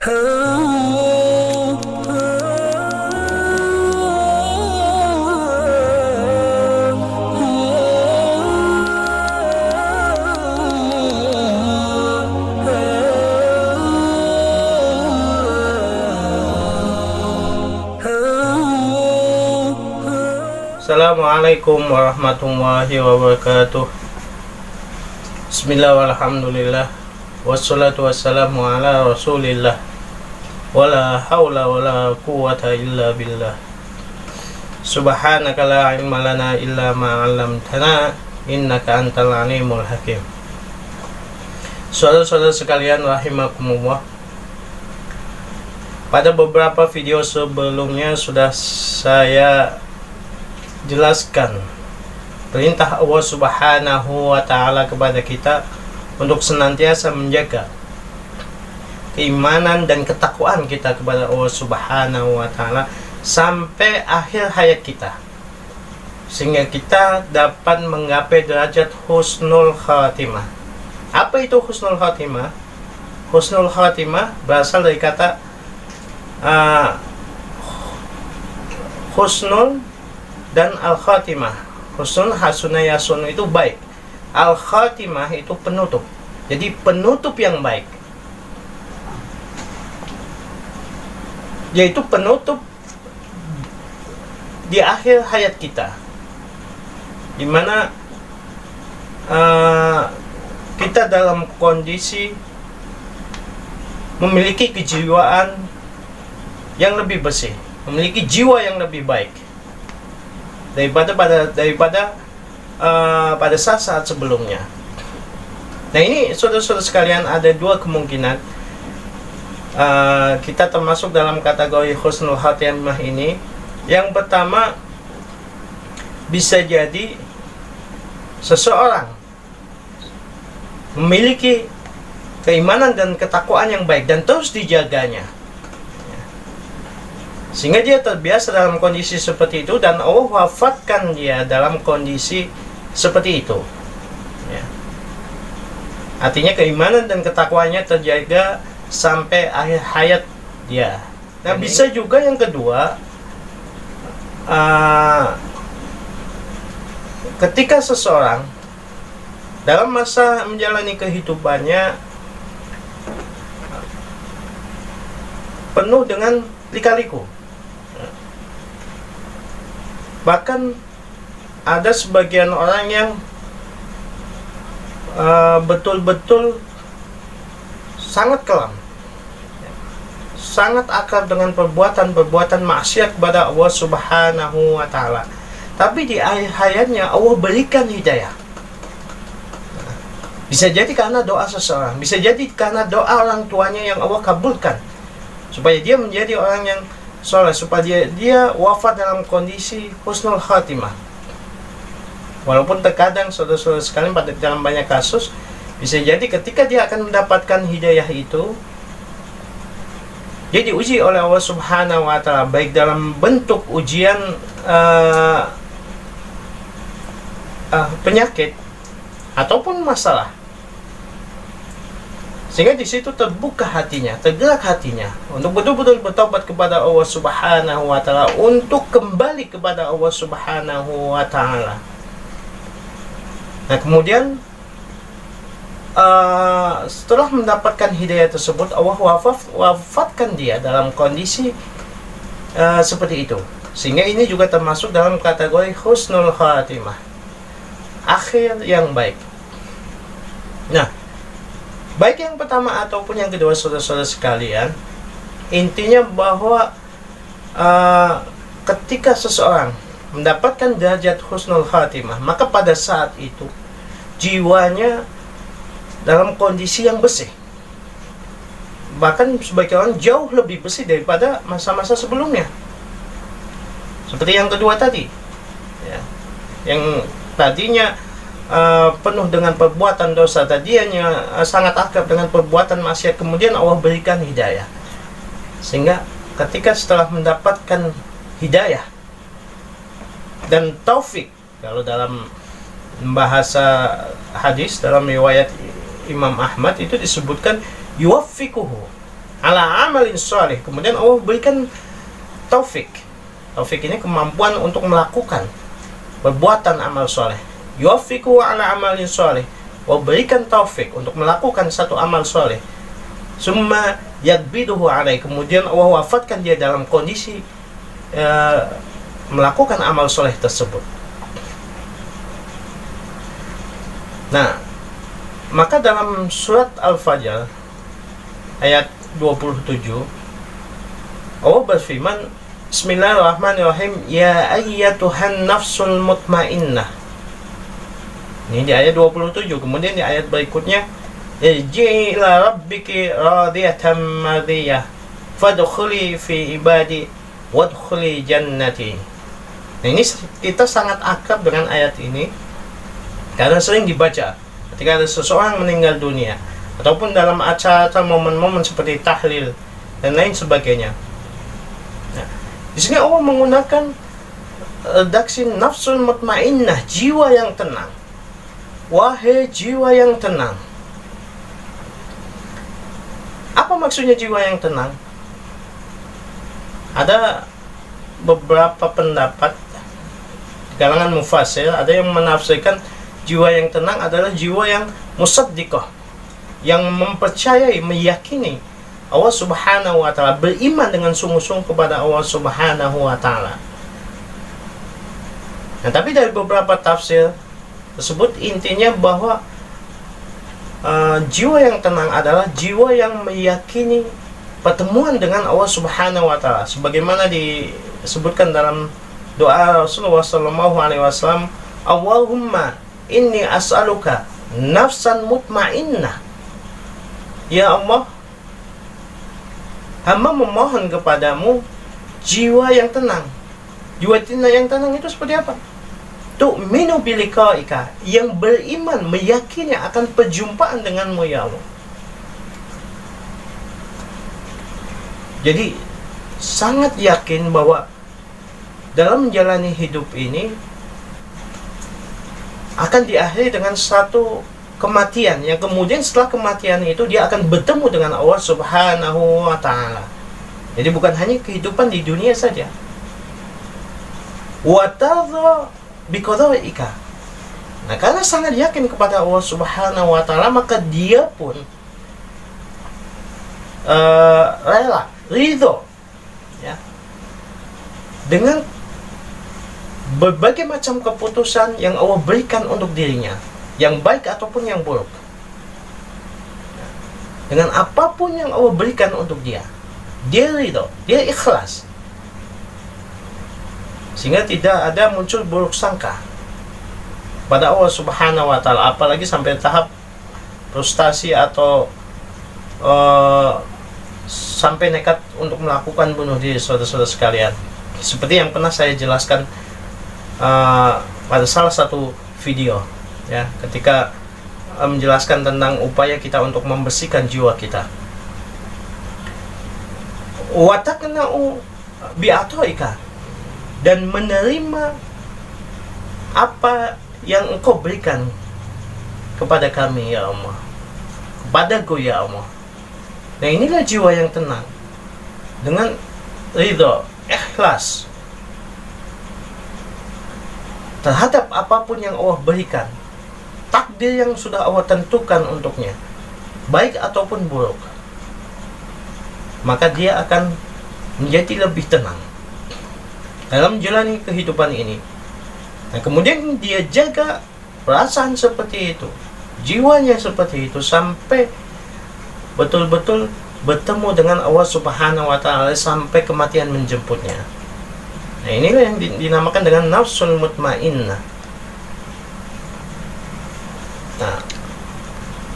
Assalamualaikum warahmatullahi wabarakatuh. Bismillah walhamdulillah, wassalatu wassalamu ala rasulillah, wala hawla wala quwata illa billah. Subhanaka la ilma lana illa ma 'allamtana, innaka antal alimul hakim. Saudara-saudara sekalian rahimakumullah, pada beberapa video sebelumnya sudah saya jelaskan perintah Allah Subhanahu wa ta'ala kepada kita untuk senantiasa menjaga keimanan dan ketakwaan kita kepada Allah Subhanahu wa ta'ala sampai akhir hayat kita, sehingga kita dapat menggapai derajat husnul khatimah. Apa itu husnul khatimah? Husnul khatimah berasal dari kata husnul dan al-khatimah. Husnul, hasuna, yasun itu baik. Al-khatimah itu penutup. Jadi penutup yang baik, yaitu penutup di akhir hayat kita, dimana kita dalam kondisi memiliki kejiwaan yang lebih bersih, memiliki jiwa yang lebih baik daripada pada saat-saat sebelumnya. Nah, ini saudara-saudara sekalian, ada dua kemungkinan kita termasuk dalam kategori husnul khatimah ini. Yang pertama, bisa jadi seseorang memiliki keimanan dan ketakwaan yang baik dan terus dijaganya, sehingga dia terbiasa dalam kondisi seperti itu, dan Allah wafatkan dia dalam kondisi seperti itu, ya. Artinya keimanan dan ketakwaannya terjaga sampai akhir hayat dia. Nah, bisa juga yang kedua, ketika seseorang dalam masa menjalani kehidupannya penuh dengan lika-liku. Bahkan ada sebagian orang yang betul-betul sangat kelam, sangat akrab dengan perbuatan-perbuatan maksiat kepada Allah Subhanahu wa ta'ala, tapi di akhir hayatnya Allah berikan hidayah. Bisa jadi karena doa seseorang, bisa jadi karena doa orang tuanya yang Allah kabulkan, supaya dia menjadi orang yang soleh, supaya dia wafat dalam kondisi husnul khatimah. Walaupun terkadang saudara-saudara sekalian, pada dalam banyak kasus bisa jadi ketika dia akan mendapatkan hidayah itu, dia diuji oleh Allah Subhanahu wa ta'ala, baik dalam bentuk ujian penyakit ataupun masalah, sehingga di situ terbuka hatinya, tergerak hatinya untuk betul-betul bertobat kepada Allah Subhanahu wa ta'ala, untuk kembali kepada Allah Subhanahu wa ta'ala. Nah, kemudian setelah mendapatkan hidayah tersebut, Allah wafatkan dia dalam kondisi seperti itu, sehingga ini juga termasuk dalam kategori husnul khatimah, akhir yang baik. Nah, baik yang pertama ataupun yang kedua, saudara-saudara sekalian, intinya bahwa ketika seseorang mendapatkan derajat husnul khatimah, maka pada saat itu jiwanya dalam kondisi yang bersih, bahkan sebagian orang jauh lebih bersih daripada masa-masa sebelumnya. Seperti yang kedua tadi, ya, yang tadinya penuh dengan perbuatan dosa, tadinya sangat akrab dengan perbuatan maksiat, kemudian Allah berikan hidayah, sehingga ketika setelah mendapatkan hidayah dan taufik, kalau dalam bahasa hadis dalam riwayat Imam Ahmad itu disebutkan yuwaffiquhu, ala amalin sholih. Kemudian Allah berikan taufik. Taufik ini kemampuan untuk melakukan perbuatan amal soleh. Yuwaffiqu ala amalin sholih. Allah berikan taufik untuk melakukan satu amal soleh. Summa yakbiduhu alai. Kemudian Allah wafatkan dia dalam kondisi melakukan amal soleh tersebut. Nah, maka dalam surat Al-Fajr ayat 27 Allah berfirman, Bismillahirrahmanirrahim, ya ayyatuhan nafsul mutmainnah. Ini di ayat 27. Kemudian di ayat berikutnya, irji'i ila rabbiki radiyatan mardiyah fadkhuli fi ibadi wadkhuli jannati. Nah, ini kita sangat akrab dengan ayat ini karena sering dibaca ketika ada seseorang meninggal dunia ataupun dalam acara momen-momen seperti tahlil dan lain sebagainya. Nah, di sini Allah menggunakan redaksi nafsul mutmainnah, jiwa yang tenang. Wahai jiwa yang tenang. Apa maksudnya jiwa yang tenang? Ada beberapa pendapat di kalangan mufassir, ada yang menafsirkan jiwa yang tenang adalah jiwa yang musaddiqah, yang mempercayai, meyakini Allah Subhanahu wa ta'ala, beriman dengan sungguh-sungguh kepada Allah Subhanahu wa ta'ala. Nah, tapi dari beberapa tafsir tersebut intinya bahwa jiwa yang tenang adalah jiwa yang meyakini pertemuan dengan Allah Subhanahu wa ta'ala, sebagaimana disebutkan dalam doa Rasulullah sallallahu alaihi wasallam, Allahumma inni as'aluka nafsan mutmainnah. Ya Allah, hamba memohon kepadamu jiwa yang tenang. Jiwa yang tenang itu seperti apa? Tu'minu biliqa'ika, yang beriman, meyakini akan perjumpaan denganmu ya Allah. Jadi sangat yakin bahwa dalam menjalani hidup ini akan diakhiri dengan satu kematian, yang kemudian setelah kematian itu dia akan bertemu dengan Allah Subhanahu wa ta'ala. Jadi bukan hanya kehidupan di dunia saja. Wa tadha biqada'ika. Nah, karena sangat yakin kepada Allah Subhanahu wa ta'ala, maka dia pun rela, ridho, ya, dengan berbagai macam keputusan yang Allah berikan untuk dirinya, yang baik ataupun yang buruk. Dengan apapun yang Allah berikan untuk dia, dia ridho, dia ikhlas, sehingga tidak ada muncul buruk sangka pada Allah Subhanahu wa ta'ala, apalagi sampai tahap frustasi atau sampai nekat untuk melakukan bunuh diri, saudara-saudara sekalian. Seperti yang pernah saya jelaskan pada salah satu video, ya, ketika menjelaskan tentang upaya kita untuk membersihkan jiwa kita. Watakna'u bi'atoika, dan menerima apa yang Engkau berikan kepada kami ya Allah, kepadaku ya Allah. Nah, inilah jiwa yang tenang, dengan ridho, ikhlas terhadap apapun yang Allah berikan, takdir yang sudah Allah tentukan untuknya, baik ataupun buruk, maka dia akan menjadi lebih tenang dalam menjalani kehidupan ini. Nah, kemudian dia jaga perasaan seperti itu, jiwanya seperti itu, sampai betul-betul bertemu dengan Allah Subhanahu wa ta'ala, sampai kematian menjemputnya. Nah, inilah yang dinamakan dengan nafsul mutmainnah. Nah,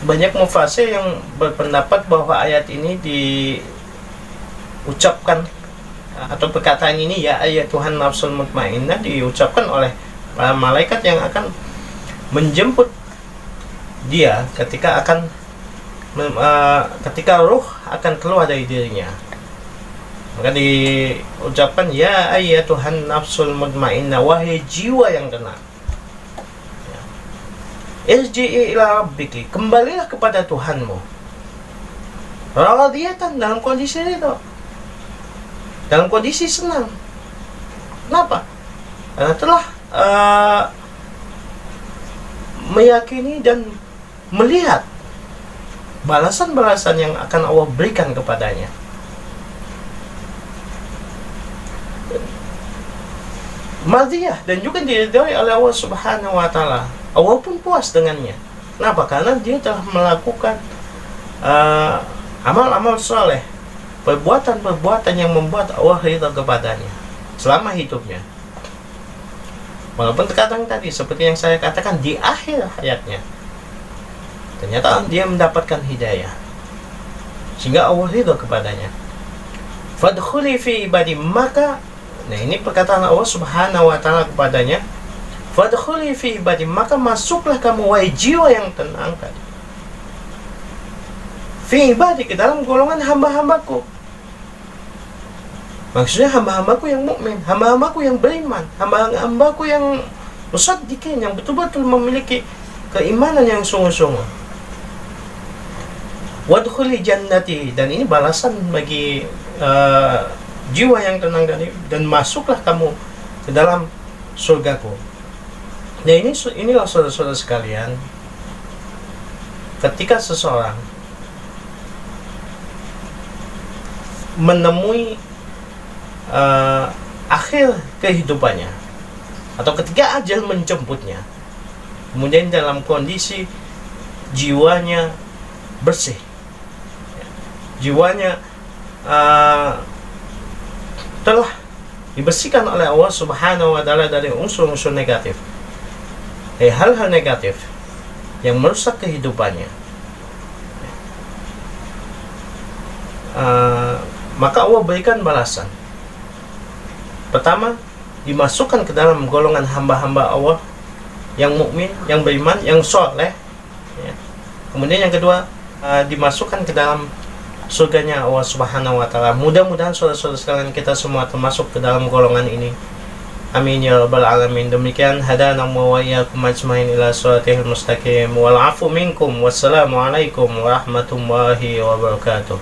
banyak mufassir yang berpendapat bahwa ayat ini diucapkan, atau perkataan ini, ya ayat Tuhan nafsul mutmainnah, diucapkan oleh para malaikat yang akan menjemput dia ketika ruh akan keluar dari dirinya. Maka diucapkan, ya ayat Tuhan nafsul mutmainnah, wahai jiwa yang tenang, irji'i ila rabbiki, kembalilah kepada Tuhanmu. radiyatan, dalam kondisi ridho, dalam kondisi senang. Kenapa? Karena telah meyakini dan melihat balasan-balasan yang akan Allah berikan kepadanya. Mardiyah, dan juga diridhoi oleh Allah Subhanahu wa taala. Allah pun puas dengannya. Kenapa? Karena dia telah melakukan amal-amal soleh, perbuatan-perbuatan yang membuat Allah ridha kepadanya selama hidupnya. Walaupun terkadang tadi seperti yang saya katakan, di akhir hayatnya ternyata dia mendapatkan hidayah sehingga Allah ridha kepadanya. Fadkhuli fi ibadi, maka nah ini perkataan Allah Subhanahu wa taala kepadanya, fadkhuli fi ibadi, maka masuklah kamu wahai jiwa yang tenang tadi, fi ibadi, ke dalam golongan hamba-hambaku. Maksudnya hamba-hambaku yang mukmin, hamba-hambaku yang beriman, hamba-hambaku yang musaddiqin, yang betul-betul memiliki keimanan yang sungguh-sungguh. Wadkhuli jannati, dan ini balasan bagi jiwa yang tenang dan masuklah kamu ke dalam surgaku. Nah inilah saudara-saudara sekalian, ketika seseorang menemui akhir kehidupannya atau ketika ajal menjemputnya, kemudian dalam kondisi jiwanya bersih, jiwanya telah dibersihkan oleh Allah Subhanahu wa taala dari unsur-unsur negatif, hal-hal negatif yang merusak kehidupannya, maka Allah berikan balasan. Pertama, dimasukkan ke dalam golongan hamba-hamba Allah yang mukmin, yang beriman, yang soleh, ya. Kemudian yang kedua, dimasukkan ke dalam surganya Allah Subhanahu wa taala. Mudah-mudahan saudara-saudara sekalian kita semua termasuk ke dalam golongan ini. Amin ya rabbal alamin. Demikian hadana wa iyyakum ajmain ila shiratal mustaqim. Wal afu minkum. Wassalamu alaikum warahmatullahi wabarakatuh.